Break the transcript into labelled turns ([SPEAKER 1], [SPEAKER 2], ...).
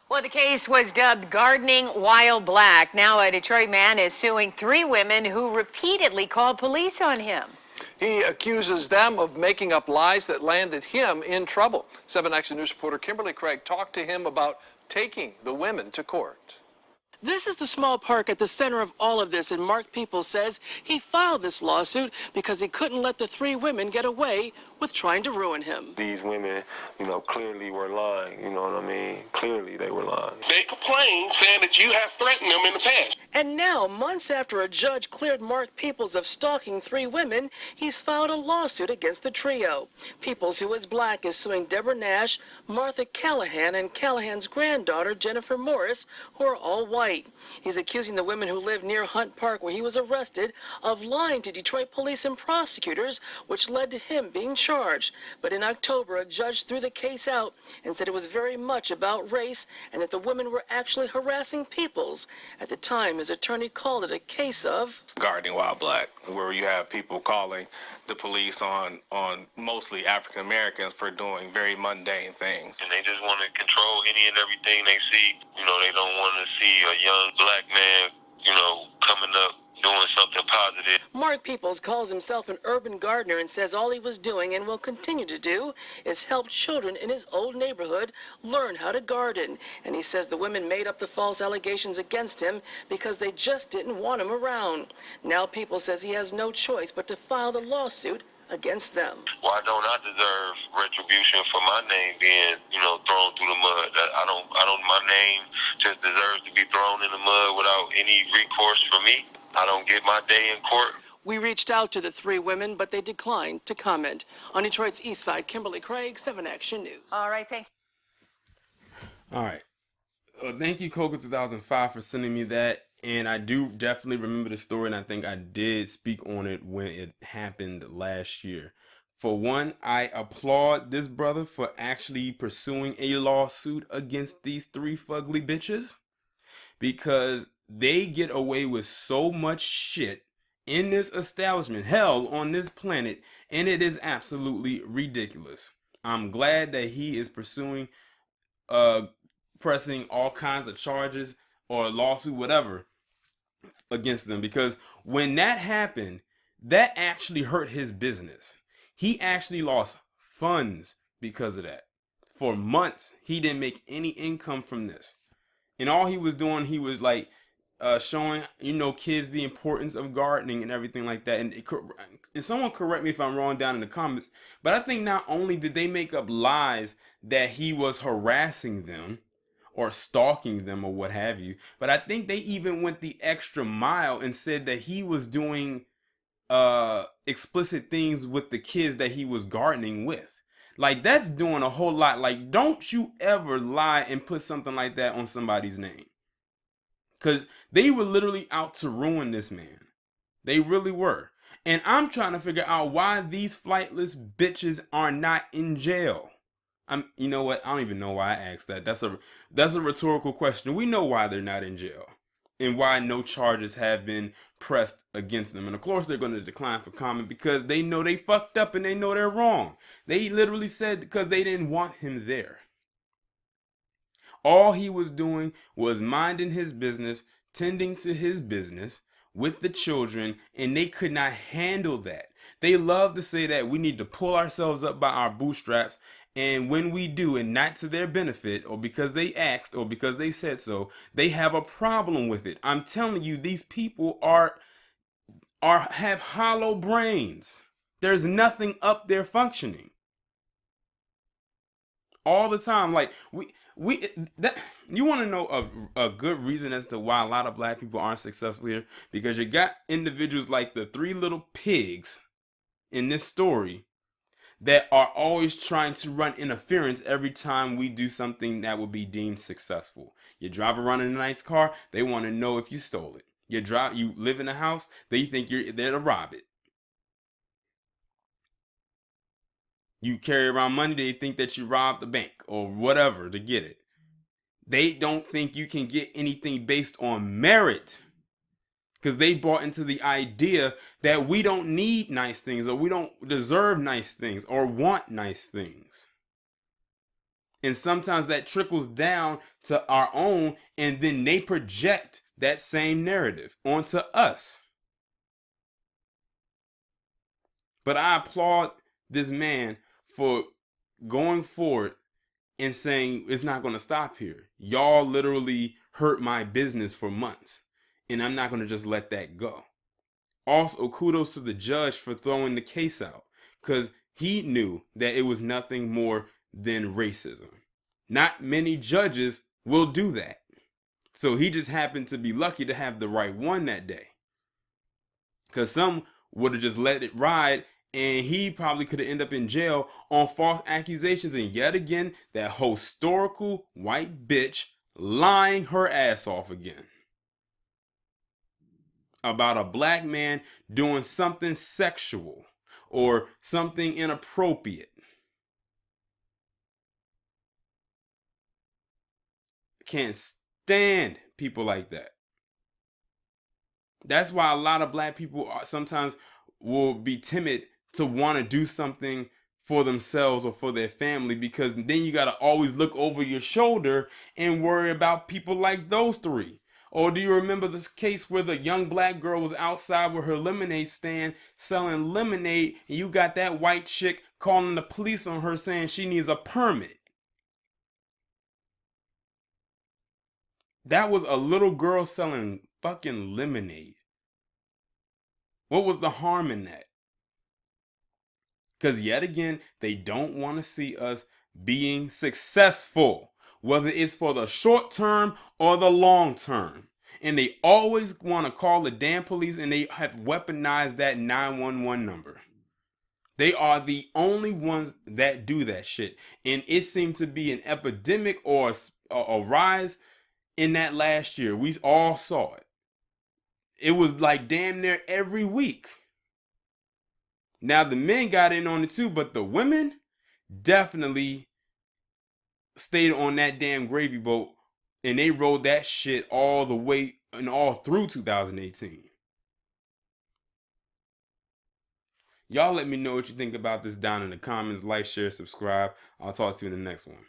[SPEAKER 1] Well, the case was dubbed Gardening While Black. Now a Detroit man is suing three women who repeatedly called police on him.
[SPEAKER 2] He accuses them of making up lies that landed him in trouble. 7 Action News reporter Kimberly Craig talked to him about taking the women to court.
[SPEAKER 3] This is the small park at the center of all of this, and Mark Peeples says he filed this lawsuit because he couldn't let the three women get away with trying to ruin him.
[SPEAKER 4] These women, clearly were lying, you know what I mean? Clearly they were lying.
[SPEAKER 5] They complained saying that you have threatened them in the past.
[SPEAKER 3] And now, months after a judge cleared Mark Peeples of stalking three women, he's filed a lawsuit against the trio. Peeples, who is black, is suing Deborah Nash, Martha Callahan, and Callahan's granddaughter, Jennifer Morris, who are all white. He's accusing the women who live near Hunt Park, where he was arrested, of lying to Detroit police and prosecutors, which led to him being charged. But in October, a judge threw the case out and said it was very much about race and that the women were actually harassing Peeples. At the time, his attorney called it a case of
[SPEAKER 6] gardening while black, where you have people calling the police on mostly African Americans for doing very mundane things.
[SPEAKER 5] And they just want to control any and everything they see. They don't want to see a young black man, coming up doing something positive.
[SPEAKER 3] Mark Peeples calls himself an urban gardener and says all he was doing and will continue to do is help children in his old neighborhood learn how to garden. And he says the women made up the false allegations against him because they just didn't want him around. Now Peeples says he has no choice but to file the lawsuit against them.
[SPEAKER 5] Why don't I deserve retribution for my name being, thrown through the mud? My name just deserves to be thrown in the mud without any recourse for me. I don't get my day in court.
[SPEAKER 3] We reached out to the three women, but they declined to comment. On Detroit's East Side, Kimberly Craig, 7 Action News.
[SPEAKER 1] All right, thank you.
[SPEAKER 7] All right. Thank you, Coca 2005, for sending me that. And I do definitely remember the story, and I think I did speak on it when it happened last year. For one, I applaud this brother for actually pursuing a lawsuit against these three fugly bitches, because they get away with so much shit in this establishment, hell, on this planet, and it is absolutely ridiculous. I'm glad that he is pursuing, pressing all kinds of charges or a lawsuit, whatever, against them, because when that happened, that actually hurt his business. He actually lost funds because of that. For months, he didn't make any income from this. And all he was doing, he was like showing, kids the importance of gardening and everything like that. And someone correct me if I'm wrong down in the comments, but I think not only did they make up lies that he was harassing them or stalking them or what have you, but I think they even went the extra mile and said that he was doing explicit things with the kids that he was gardening with. Like, that's doing a whole lot. Like, don't you ever lie and put something like that on somebody's name, because they were literally out to ruin this man. They really were. And I'm trying to figure out why these flightless bitches are not in jail. You know what? I don't even know why I asked that. That's a rhetorical question. We know why they're not in jail and why no charges have been pressed against them. And of course, they're going to decline for comment because they know they fucked up and they know they're wrong. They literally said because they didn't want him there. All he was doing was minding his business, tending to his business with the children, and they could not handle that. They love to say that we need to pull ourselves up by our bootstraps, and when we do, and not to their benefit, or because they asked, or because they said so, they have a problem with it. I'm telling you, these people have hollow brains. There's nothing up there functioning all the time. Like you want to know a good reason as to why a lot of black people aren't successful here? Because you got individuals like the three little pigs in this story that are always trying to run interference every time we do something that would be deemed successful. You drive around in a nice car, they want to know if you stole it. You live in a house, they think you're there to rob it. You carry around money, they think that you robbed the bank or whatever to get it. They don't think you can get anything based on merit, because they bought into the idea that we don't need nice things, or we don't deserve nice things, or want nice things. And sometimes that trickles down to our own, and then they project that same narrative onto us. But I applaud this man for going forward and saying it's not going to stop here. Y'all literally hurt my business for months, and I'm not going to just let that go. Also, kudos to the judge for throwing the case out, because he knew that it was nothing more than racism. Not many judges will do that. So he just happened to be lucky to have the right one that day. Because some would have just let it ride, and he probably could have ended up in jail on false accusations. And yet again, that historical white bitch lying her ass off again about a black man doing something sexual or something inappropriate. Can't stand people like that. That's why a lot of black people sometimes will be timid to want to do something for themselves or for their family, because then you got to always look over your shoulder and worry about people like those three. Or do you remember this case where the young black girl was outside with her lemonade stand selling lemonade, and you got that white chick calling the police on her saying she needs a permit? That was a little girl selling fucking lemonade. What was the harm in that? Because yet again, they don't want to see us being successful, whether it's for the short term or the long term. And they always want to call the damn police, and they have weaponized that 911 number. They are the only ones that do that shit. And it seemed to be an epidemic or a rise in that last year. We all saw it. It was like damn near every week. Now the men got in on it too, but the women definitely stayed on that damn gravy boat, and they rode that shit all the way and all through 2018. Y'all let me know what you think about this down in the comments. Like, share, subscribe. I'll talk to you in the next one.